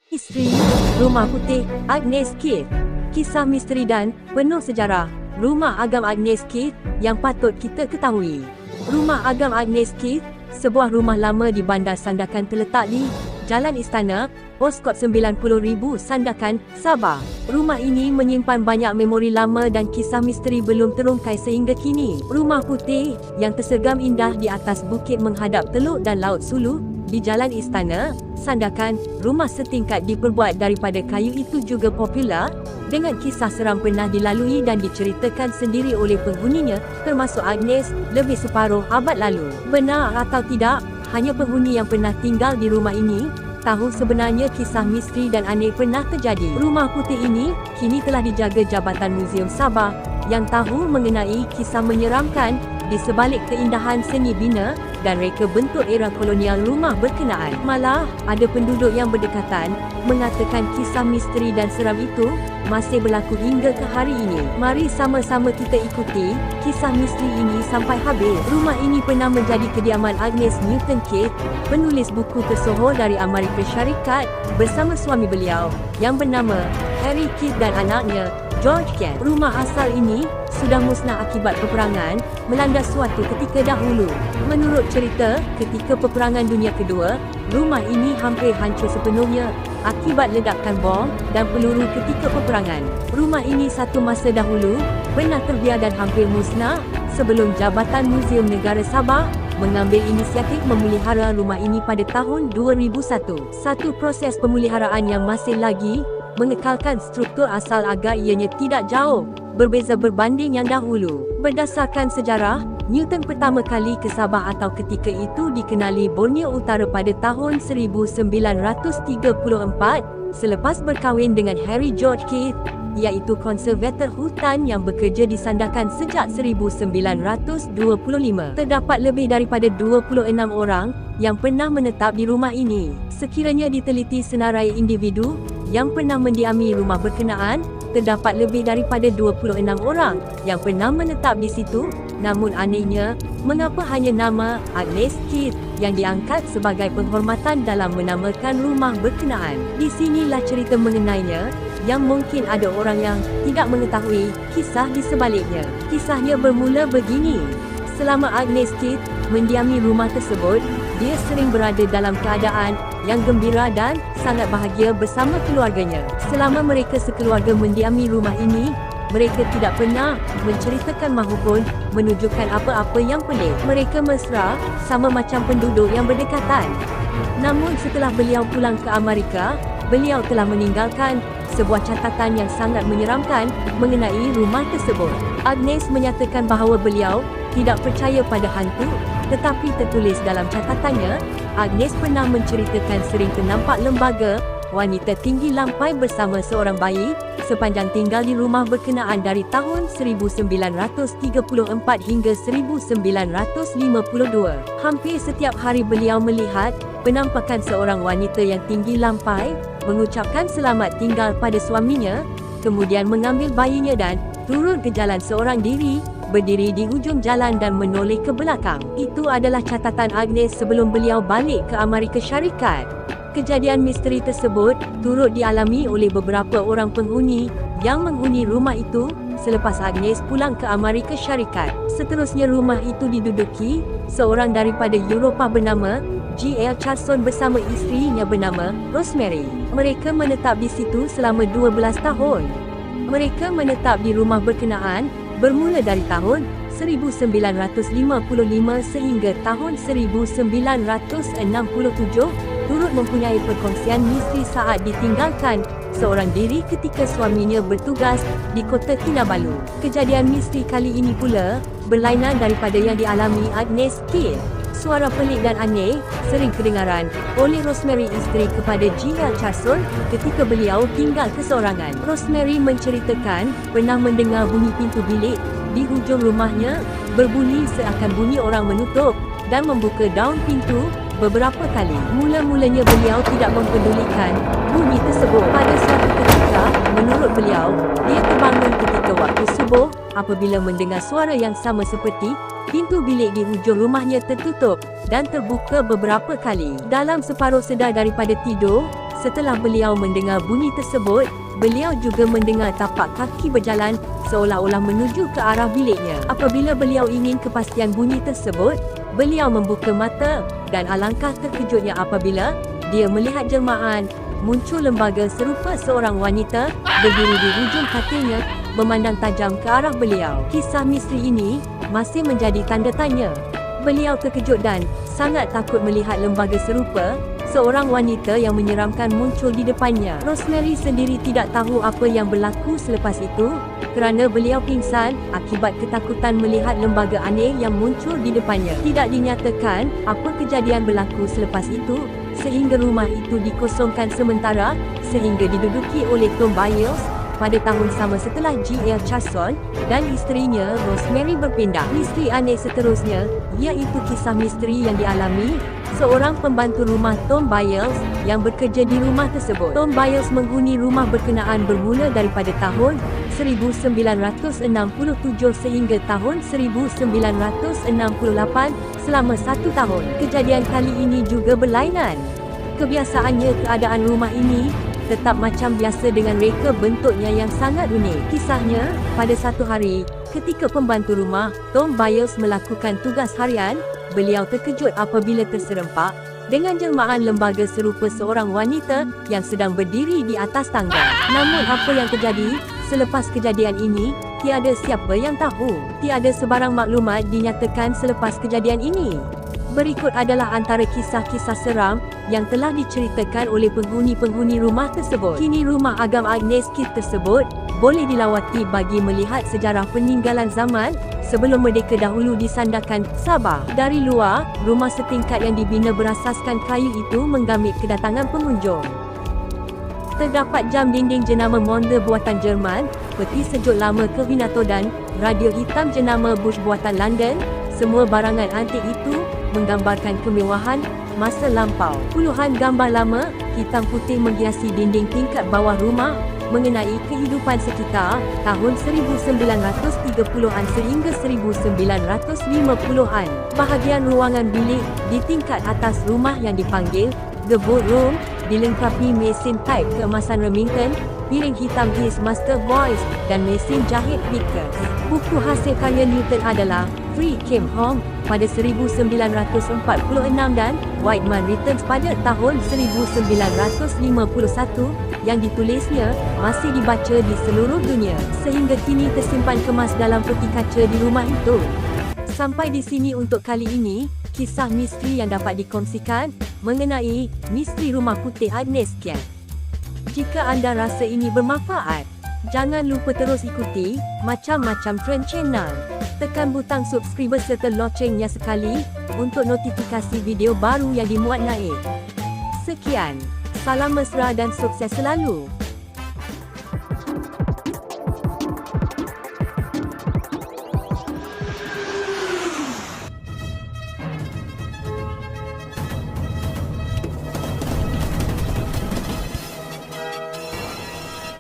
Isteri Rumah Putih Agnes Keith. Kisah misteri dan penuh sejarah Rumah Agam Agnes Keith yang patut kita ketahui. Rumah Agam Agnes Keith, sebuah rumah lama di Bandar Sandakan terletak di Jalan Istana, Poskod 90,000 Sandakan, Sabah. Rumah ini menyimpan banyak memori lama dan kisah misteri belum terungkai sehingga kini. Rumah Putih yang tersergam indah di atas bukit menghadap Teluk dan Laut Sulu di Jalan Istana, Sandakan, rumah setingkat diperbuat daripada kayu itu juga popular dengan kisah seram pernah dilalui dan diceritakan sendiri oleh penghuninya, termasuk Agnes, lebih separuh abad lalu. Benar atau tidak, hanya penghuni yang pernah tinggal di rumah ini tahu sebenarnya kisah misteri dan aneh pernah terjadi. Rumah Putih ini kini telah dijaga Jabatan Muzium Sabah yang tahu mengenai kisah menyeramkan di sebalik keindahan seni bina dan reka bentuk era kolonial rumah berkenaan. Malah, ada penduduk yang berdekatan mengatakan kisah misteri dan seram itu masih berlaku hingga ke hari ini. Mari sama-sama kita ikuti kisah misteri ini sampai habis. Rumah ini pernah menjadi kediaman Agnes Newton Keith, penulis buku tersohor dari Amerika Syarikat, bersama suami beliau yang bernama Harry Keith dan anaknya George Keith. Rumah asal ini sudah musnah akibat peperangan melanda suatu ketika dahulu. Menurut cerita, ketika Peperangan Dunia Kedua, rumah ini hampir hancur sepenuhnya akibat ledakan bom dan peluru ketika peperangan. Rumah ini satu masa dahulu pernah terbiar dan hampir musnah sebelum Jabatan Muzium Negara Sabah mengambil inisiatif memelihara rumah ini pada tahun 2001. Satu proses pemeliharaan yang masih lagi mengekalkan struktur asal agar ianya tidak jauh berbeza berbanding yang dahulu. Berdasarkan sejarah, Newton pertama kali ke Sabah atau ketika itu dikenali Borneo Utara pada tahun 1934 selepas berkahwin dengan Harry George Keith, iaitu konservator hutan yang bekerja di Sandakan sejak 1925. Terdapat lebih daripada 26 orang yang pernah menetap di rumah ini. Sekiranya diteliti senarai individu yang pernah mendiami rumah berkenaan, terdapat lebih daripada 26 orang yang pernah menetap di situ. Namun anehnya, mengapa hanya nama Agnes Keith yang diangkat sebagai penghormatan dalam menamakan rumah berkenaan? Di sinilah cerita mengenainya yang mungkin ada orang yang tidak mengetahui kisah di sebaliknya. Kisahnya bermula begini. Selama Agnes Keith mendiami rumah tersebut, dia sering berada dalam keadaan yang gembira dan sangat bahagia bersama keluarganya. Selama mereka sekeluarga mendiami rumah ini, mereka tidak pernah menceritakan mahupun menunjukkan apa-apa yang pelik. Mereka mesra sama macam penduduk yang berdekatan. Namun setelah beliau pulang ke Amerika, beliau telah meninggalkan sebuah catatan yang sangat menyeramkan mengenai rumah tersebut. Agnes menyatakan bahawa beliau tidak percaya pada hantu, tetapi tertulis dalam catatannya, Agnes pernah menceritakan sering ternampak lembaga wanita tinggi lampai bersama seorang bayi sepanjang tinggal di rumah berkenaan dari tahun 1934 hingga 1952. Hampir setiap hari beliau melihat penampakan seorang wanita yang tinggi lampai mengucapkan selamat tinggal pada suaminya, kemudian mengambil bayinya dan turun ke jalan seorang diri, berdiri di hujung jalan dan menoleh ke belakang. Itu adalah catatan Agnes sebelum beliau balik ke Amerika Syarikat. Kejadian misteri tersebut turut dialami oleh beberapa orang penghuni yang menghuni rumah itu selepas Agnes pulang ke Amerika Syarikat. Seterusnya rumah itu diduduki seorang daripada Eropah bernama G.L. Charlson bersama isterinya bernama Rosemary. Mereka menetap di situ selama 12 tahun. Mereka menetap di rumah berkenaan bermula dari tahun 1955 sehingga tahun 1967, turut mempunyai perkongsian misteri saat ditinggalkan seorang diri ketika suaminya bertugas di Kota Kinabalu. Kejadian misteri kali ini pula berlainan daripada yang dialami Agnes Keith. Suara pelik dan aneh sering kedengaran oleh Rosemary, isteri kepada G.L. Charlson ketika beliau tinggal keseorangan. Rosemary menceritakan pernah mendengar bunyi pintu bilik di hujung rumahnya berbunyi seakan bunyi orang menutup dan membuka daun pintu beberapa kali. Mula-mulanya beliau tidak mempedulikan bunyi tersebut. Pada suatu ketika, menurut beliau, dia terbangun ketika waktu subuh apabila mendengar suara yang sama seperti pintu bilik di hujung rumahnya tertutup dan terbuka beberapa kali. Dalam separuh sedar daripada tidur, Setelah beliau mendengar bunyi tersebut, beliau juga mendengar tapak kaki berjalan seolah-olah menuju ke arah biliknya. Apabila beliau ingin kepastian bunyi tersebut, beliau membuka mata dan alangkah terkejutnya apabila dia melihat jelmaan muncul lembaga serupa seorang wanita berdiri di hujung katilnya memandang tajam ke arah beliau. Kisah misteri ini masih menjadi tanda tanya. Beliau terkejut dan sangat takut melihat lembaga serupa seorang wanita yang menyeramkan muncul di depannya. Rosemary sendiri tidak tahu apa yang berlaku selepas itu kerana beliau pingsan akibat ketakutan melihat lembaga aneh yang muncul di depannya. Tidak dinyatakan apa kejadian berlaku selepas itu sehingga rumah itu dikosongkan sementara sehingga diduduki oleh Tom Byers pada tahun sama setelah G.L. Chason dan isterinya Rosemary berpindah. Misteri aneh seterusnya iaitu kisah misteri yang dialami seorang pembantu rumah Tom Byers yang bekerja di rumah tersebut. Tom Byers menghuni rumah berkenaan bermula daripada tahun 1967 sehingga tahun 1968 selama 1 tahun. Kejadian kali ini juga berlainan. Kebiasaannya keadaan rumah ini tetap macam biasa dengan reka bentuknya yang sangat unik. Kisahnya, pada satu hari, ketika pembantu rumah, Tom Byers melakukan tugas harian, beliau terkejut apabila terserempak dengan jelmaan lembaga serupa seorang wanita yang sedang berdiri di atas tangga. Namun apa yang terjadi selepas kejadian ini, tiada siapa yang tahu. Tiada sebarang maklumat dinyatakan selepas kejadian ini. Berikut adalah antara kisah-kisah seram yang telah diceritakan oleh penghuni-penghuni rumah tersebut. Kini rumah agam Agnes Keith tersebut boleh dilawati bagi melihat sejarah peninggalan zaman sebelum merdeka dahulu disandarkan Sabah. Dari luar, rumah setingkat yang dibina berasaskan kayu itu menggamit kedatangan pengunjung. Terdapat jam dinding jenama Monde buatan Jerman, peti sejuk lama Kevinato dan radio hitam jenama Bush buatan London. Semua barangan antik itu menggambarkan kemewahan masa lampau. Puluhan gambar lama, hitam putih menghiasi dinding tingkat bawah rumah mengenai kehidupan sekitar tahun 1930-an sehingga 1950-an. Bahagian ruangan bilik di tingkat atas rumah yang dipanggil The Boardroom dilengkapi mesin taip keemasan Remington, piring hitam His Master Voice dan mesin jahit Vickers. Buku hasil karya Newton adalah Free Came Home pada 1946 dan Whiteman Returns pada tahun 1951 yang ditulisnya masih dibaca di seluruh dunia sehingga kini tersimpan kemas dalam peti kaca di rumah itu. Sampai di sini untuk kali ini, kisah misteri yang dapat dikongsikan mengenai misteri Rumah Putih Agnes Keith. Jika anda rasa ini bermanfaat, jangan lupa terus ikuti macam-macam trend channel. Tekan butang subscribe serta loncengnya sekali untuk notifikasi video baru yang dimuat naik. Sekian, salam mesra dan sukses selalu.